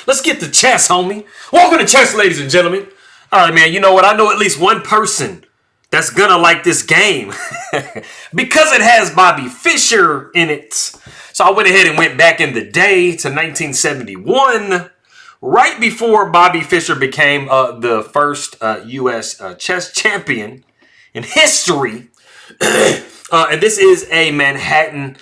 Let's get to chess, homie. Welcome to chess, ladies and gentlemen. All right, man, you know what? I know at least one person that's gonna like this game because it has Bobby Fischer in it. So I went ahead and went back in the day to 1971, right before Bobby Fischer became the first U.S. Chess champion in history. And this is a Manhattan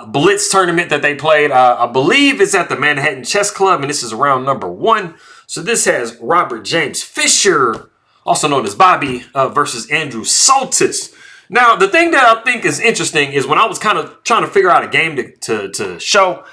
Blitz tournament that they played. I believe it's at the Manhattan Chess Club, and this is round number 1. So this has Robert James Fischer, also known as Bobby, versus Andrew Soltis. Now, the thing that I think is interesting is when I was kind of trying to figure out a game to show,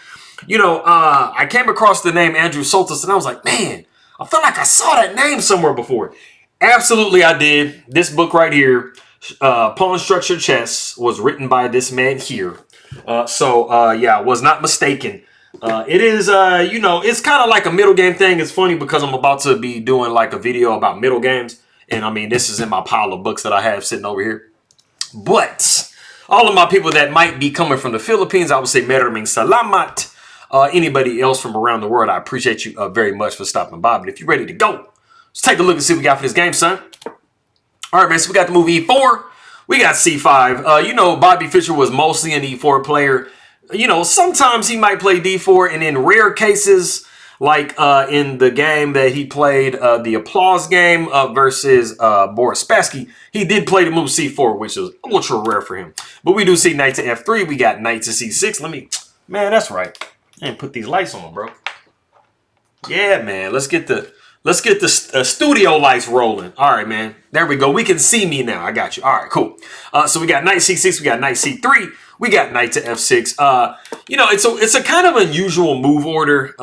you know, I came across the name Andrew Soltis, and I was like, man, I feel like I saw that name somewhere before. Absolutely, I did. This book right here, Pawn Structure Chess, was written by this man here. Yeah, I was not mistaken. It is, you know, it's kind of like a middle game thing. It's funny because I'm about to be doing like a video about middle games. And I mean, this is in my pile of books that I have sitting over here. But all of my people that might be coming from the Philippines, I would say maraming salamat. Anybody else from around the world, I appreciate you very much for stopping by. But if you're ready to go, let's take a look and see what we got for this game, son. All right, man, so we got the move E4. We got C5. You know, Bobby Fischer was mostly an E4 player. You know, sometimes he might play D4, and in rare cases, like in the game that he played, the Applause game versus Boris Spassky, he did play the move C4, which is ultra rare for him. But we do see knight to F3. We got knight to C6. Man, that's right. I didn't put these lights on, bro. Yeah, man, let's get the studio lights rolling. All right, man. There we go. We can see me now. I got you. All right, cool. So we got knight C6. We got knight C3. We got knight to F6. You know, it's a kind of unusual move order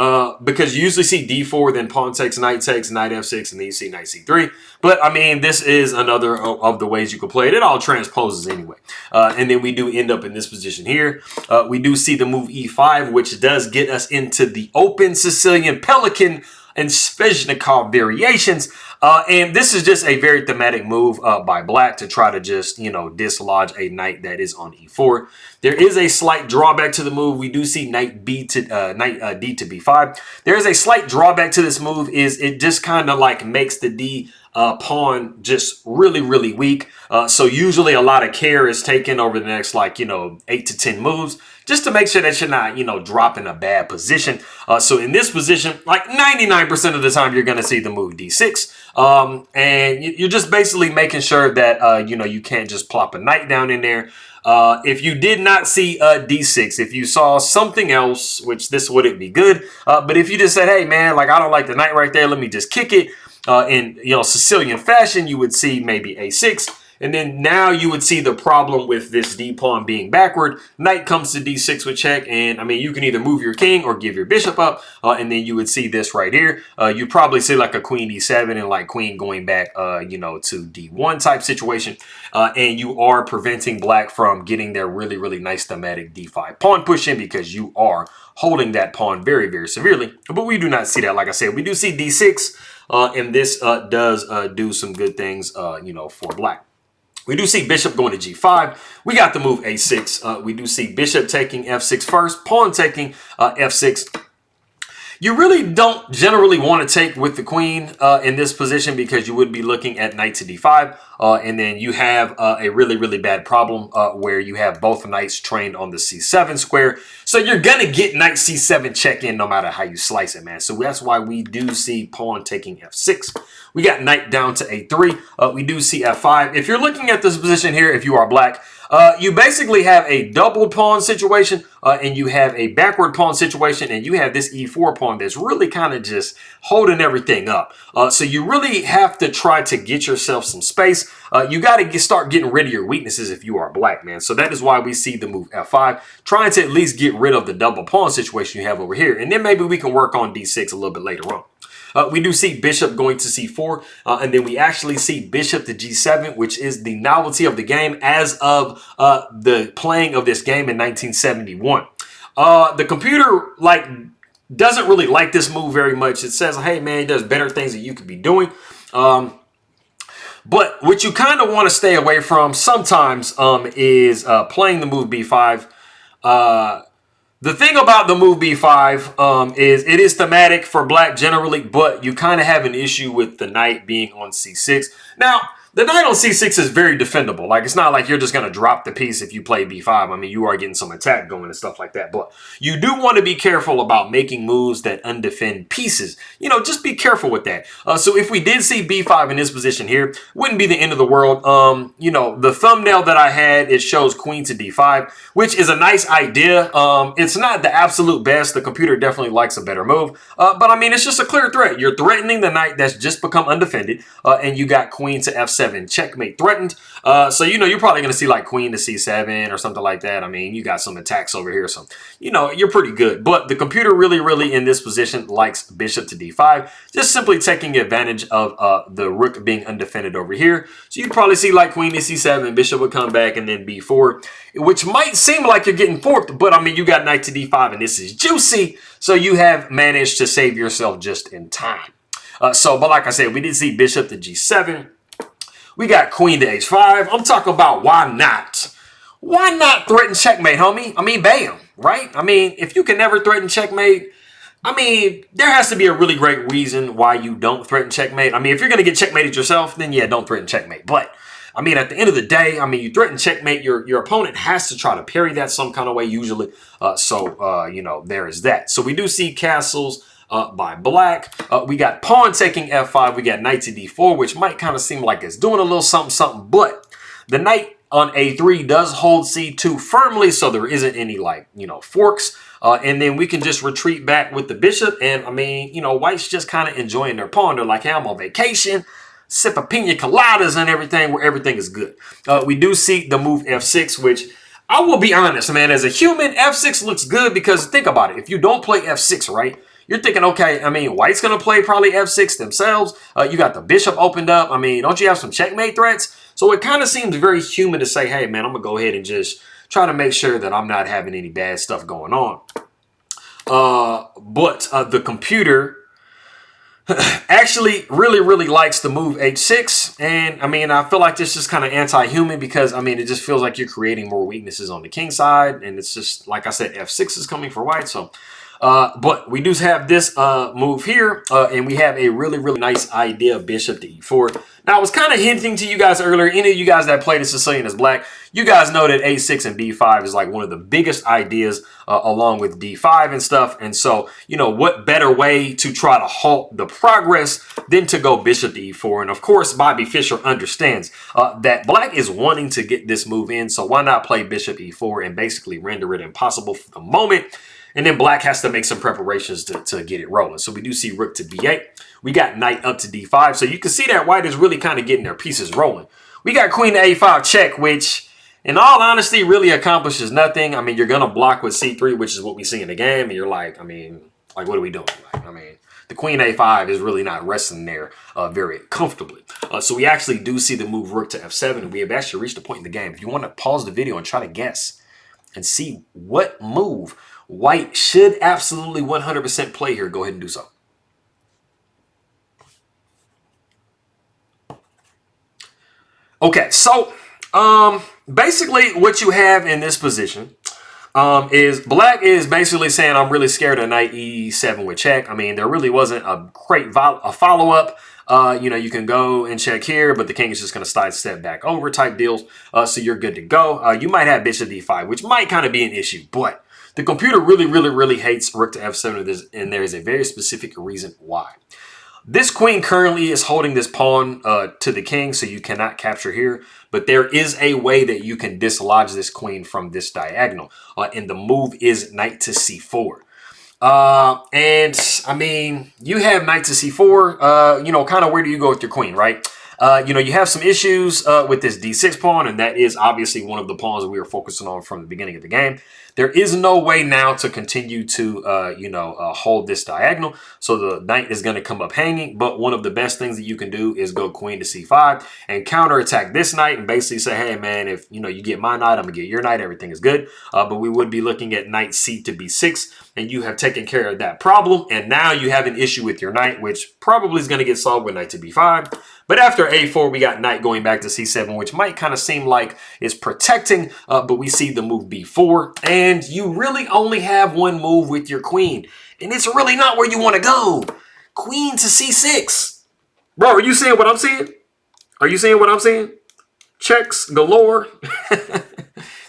because you usually see D4, then pawn takes, knight F6, and then you see knight C3. But, I mean, this is another of the ways you can play it. It all transposes anyway. And then we do end up in this position here. We do see the move E5, which does get us into the open Sicilian Pelikán and Sveshnikov variations. And this is just a very thematic move by black to try to just, you know, dislodge a knight that is on E4. There is a slight drawback to the move. We do see knight D to B5. There is a slight drawback to this move is it just kind of like makes the D pawn just really, really weak. So usually a lot of care is taken over the next, like, you know, 8 to 10 moves just to make sure that you're not, you know, dropping a bad position. So in this position, like 99% of the time, you're going to see the move D6. And you're just basically making sure that, you know, you can't just plop a knight down in there. If you did not see D6, if you saw something else, which this wouldn't be good, but if you just said, hey, man, like, I don't like the knight right there, let me just kick it. In, you know, Sicilian fashion, you would see maybe A6. And then now you would see the problem with this D pawn being backward. Knight comes to D6 with check. And I mean, you can either move your king or give your bishop up. And then you would see this right here. You probably see like a queen D7 and like queen going back, you know, to D1 type situation. And you are preventing black from getting their really, really nice thematic D5 pawn push in because you are holding that pawn very, very severely. But we do not see that. Like I said, we do see D6. And this does do some good things, you know, for black. We do see bishop going to G5. We got the move A6. We do see bishop taking F6 first, pawn taking F6. You really don't generally want to take with the queen in this position because you would be looking at knight to D5. And then you have a really, really bad problem where you have both knights trained on the C7 square. So you're going to get knight C7 check in no matter how you slice it, man. So that's why we do see pawn taking F6. We got knight down to A3. We do see F5. If you're looking at this position here, if you are black, you basically have a double pawn situation and you have a backward pawn situation and you have this E4 pawn that's really kind of just holding everything up. So you really have to try to get yourself some space. You got to start getting rid of your weaknesses if you are black, man. So that is why we see the move F5, trying to at least get rid of the double pawn situation you have over here. And then maybe we can work on D6 a little bit later on. We do see bishop going to C4, and then we actually see bishop to G7, which is the novelty of the game as of the playing of this game in 1971. The computer, like, doesn't really like this move very much. It says, hey, man, there's better things that you could be doing. But what you kind of want to stay away from sometimes is playing the move B5. The thing about the move b5 is it is thematic for black generally, but you kind of have an issue with the knight being on c6. Now, the knight on c6 is very defendable. Like, it's not like you're just going to drop the piece if you play b5. I mean, you are getting some attack going and stuff like that. But you do want to be careful about making moves that undefend pieces. You know, just be careful with that. So if we did see b5 in this position here, wouldn't be the end of the world. You know, the thumbnail that I had, it shows queen to d5, which is a nice idea. It's not the absolute best. The computer definitely likes a better move. But I mean, it's just a clear threat. You're threatening the knight that's just become undefended. And you got queen to f7. Checkmate threatened. So, you know, you're probably going to see like queen to c7 or something like that. I mean, you got some attacks over here. So, you know, you're pretty good. But the computer really in this position likes bishop to d5. Just simply taking advantage of the rook being undefended over here. So you'd probably see like queen to c7, bishop would come back, and then b4, which might seem like you're getting forked. But, I mean, you got knight to d5, and this is juicy. So you have managed to save yourself just in time. But like I said, we did see bishop to g7. We got queen to h5. I'm talking about why not? Why not threaten checkmate, homie? I mean, bam, right? I mean, if you can never threaten checkmate, I mean, there has to be a really great reason why you don't threaten checkmate. I mean, if you're going to get checkmated yourself, then yeah, don't threaten checkmate. But, I mean, at the end of the day, I mean, you threaten checkmate, your opponent has to try to parry that some kind of way usually. You know, there is that. So we do see castles by black. We got pawn taking f5. We got knight to d4, which might kind of seem like it's doing a little something, but the knight on a3 does hold c2 firmly, so there isn't any, like, you know, forks. And then we can just retreat back with the bishop. And I mean, you know, white's just kind of enjoying their pawn. They're like, hey, I'm on vacation, sip a pina coladas and everything, where everything is good. We do see the move f6, which I will be honest, man, as a human, f6 looks good because think about it. If you don't play f6, right, you're thinking, okay, I mean, white's going to play probably f6 themselves. You got the bishop opened up. I mean, don't you have some checkmate threats? So it kind of seems very human to say, hey, man, I'm going to go ahead and just try to make sure that I'm not having any bad stuff going on. But the computer actually really likes the move h6. And, I mean, I feel like this is kind of anti-human because, I mean, it just feels like you're creating more weaknesses on the king side. And it's just, like I said, f6 is coming for white. So, but we do have this move here, and we have a really nice idea of bishop to e4. Now, I was kind of hinting to you guys earlier, any of you guys that play the Sicilian as black, you guys know that a6 and b5 is like one of the biggest ideas along with d5 and stuff. And so, you know, what better way to try to halt the progress than to go bishop to e4? And of course, Bobby Fischer understands that black is wanting to get this move in. So why not play bishop e4 and basically render it impossible for the moment? And then black has to make some preparations to get it rolling. So we do see rook to b8. We got knight up to d5. So you can see that white is really kind of getting their pieces rolling. We got queen to a5 check, which in all honesty really accomplishes nothing. I mean, you're going to block with c3, which is what we see in the game. And you're like, I mean, like, what are we doing? Like, I mean, the queen a5 is really not resting there very comfortably. So we actually do see the move rook to f7. And we have actually reached a point in the game. If you want to pause the video and try to guess and see what move white should absolutely 100% play here, go ahead and do so. Okay, so basically what you have in this position is black is basically saying, I'm really scared of knight e7 with check. I mean, there really wasn't a great follow-up. You know, you can go and check here, but the king is just going to sidestep back over type deals. So you're good to go. You might have bishop d5, which might kind of be an issue, but the computer really hates rook to f7, and there is a very specific reason why. This queen currently is holding this pawn to the king, so you cannot capture here. But there is a way that you can dislodge this queen from this diagonal, and the move is knight to c4. And I mean, you have knight to c4. You know, kind of where do you go with your queen, right? You know, you have some issues with this d6 pawn, and that is obviously one of the pawns that we were focusing on from the beginning of the game. There is no way now to continue to, hold this diagonal. So the knight is going to come up hanging. But one of the best things that you can do is go queen to c5 and counterattack this knight and basically say, hey, man, if, you know, you get my knight, I'm going to get your knight. Everything is good. But we would be looking at knight c to b6. And you have taken care of that problem. And now you have an issue with your knight, which probably is going to get solved with knight to b5. But after a4, we got knight going back to c7, which might kind of seem like it's protecting. But we see the move b4. And and you really only have one move with your queen. And it's really not where you want to go. Queen to c6. Bro, are you seeing what I'm seeing? Are you seeing what I'm seeing? Checks galore.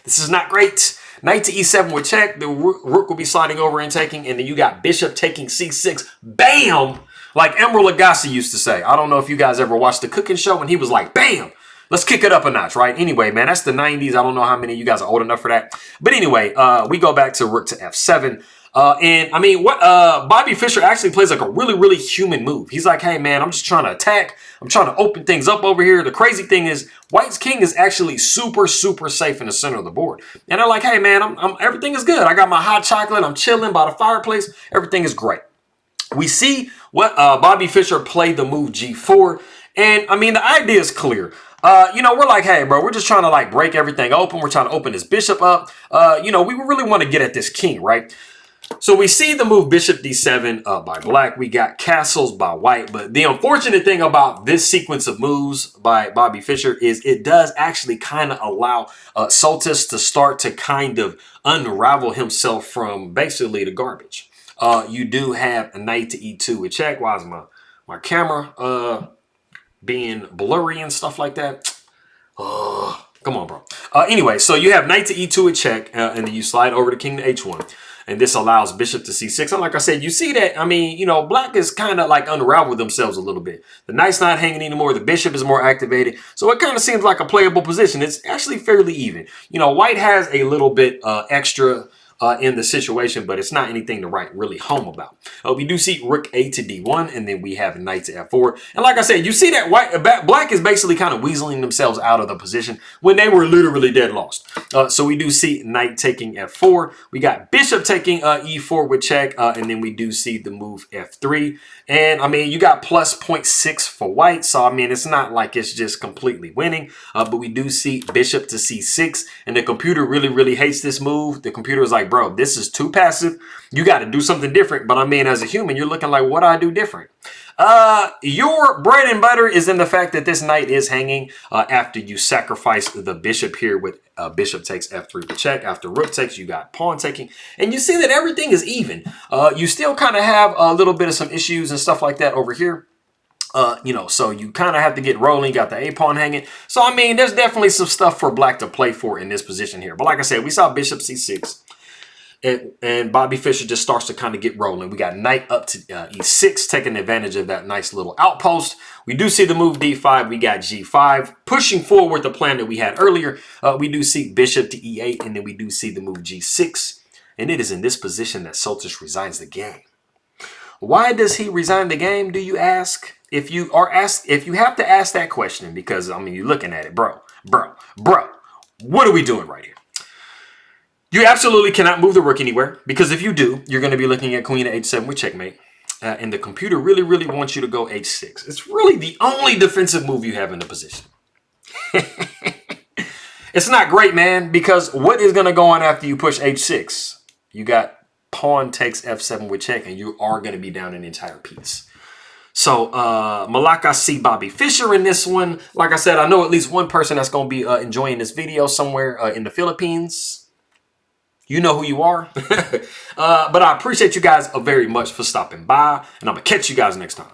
This is not great. Knight to e7 with check. The rook will be sliding over and taking. And then you got bishop taking c6. Bam! Like Emeril Lagasse used to say. I don't know if you guys ever watched the cooking show and he was like, bam! Let's kick it up a notch, right? Anyway, man, that's the 90s. I don't know how many of you guys are old enough for that. But anyway, we go back to rook to f7. And I mean, what Bobby Fischer actually plays like a really, really human move. He's like, hey, man, I'm just trying to attack. I'm trying to open things up over here. The crazy thing is White's king is actually super, super safe in the center of the board. And they're like, hey, man, everything is good. I got my hot chocolate. I'm chilling by the fireplace. Everything is great. We see what Bobby Fischer played the move g4. And I mean, the idea is clear. You know, we're like, hey, bro, we're just trying to like break everything open. We're trying to open this bishop up. You know, we really want to get at this king, right? So we see the move bishop d7 by black. We got castles by white. But the unfortunate thing about this sequence of moves by Bobby Fischer is it does actually kind of allow Soltis to start to kind of unravel himself from basically the garbage. You do have a knight to e2 with check. Why is my camera being blurry and stuff like that? Come on, bro. Anyway, so you have knight to e2 with check, and then you slide over to king to h1. And this allows bishop to c6. And like I said, you see that, I mean, you know, black is kind of like unraveled themselves a little bit. The knight's not hanging anymore. The bishop is more activated. So it kind of seems like a playable position. It's actually fairly even. You know, white has a little bit extra in the situation, but it's not anything to write really home about. We do see rook a to d1, and then we have knight to f4. And like I said, you see that black is basically kind of weaseling themselves out of the position when they were literally dead lost. So we do see knight taking f4. We got bishop taking e4 with check, and then we do see the move f3. And I mean, you got plus 0.6 for white, so I mean, it's not like it's just completely winning. But we do see bishop to c6, and the computer really, really hates this move. The computer is like, bro, this is too passive. You got to do something different. But I mean, as a human, you're looking like, what do I do different? Your bread and butter is in the fact that this knight is hanging after you sacrifice the bishop here with bishop takes f3 to check. After rook takes, you got pawn taking. And you see that everything is even. You still kind of have a little bit of some issues and stuff like that over here. You know, so you kind of have to get rolling. You got the a-pawn hanging. So, I mean, there's definitely some stuff for black to play for in this position here. But like I said, we saw bishop c6. And Bobby Fischer just starts to kind of get rolling. We got knight up to e6, taking advantage of that nice little outpost. We do see the move d5. We got g5, pushing forward the plan that we had earlier. We do see bishop to e8, and then we do see the move g6. And it is in this position that Soltis resigns the game. Why does he resign the game, do you ask? If you have to ask that question, because, I mean, you're looking at it, bro, what are we doing right here? You absolutely cannot move the rook anywhere, because if you do, you're going to be looking at queen to h7 with checkmate. And the computer really, really wants you to go h6. It's really the only defensive move you have in the position. It's not great, man, because what is going to go on after you push h6? You got pawn takes f7 with check, and you are going to be down an entire piece. So, Malaka see Bobby Fischer in this one. Like I said, I know at least one person that's going to be enjoying this video somewhere in the Philippines. You know who you are. But I appreciate you guys very much for stopping by, and I'm going to catch you guys next time.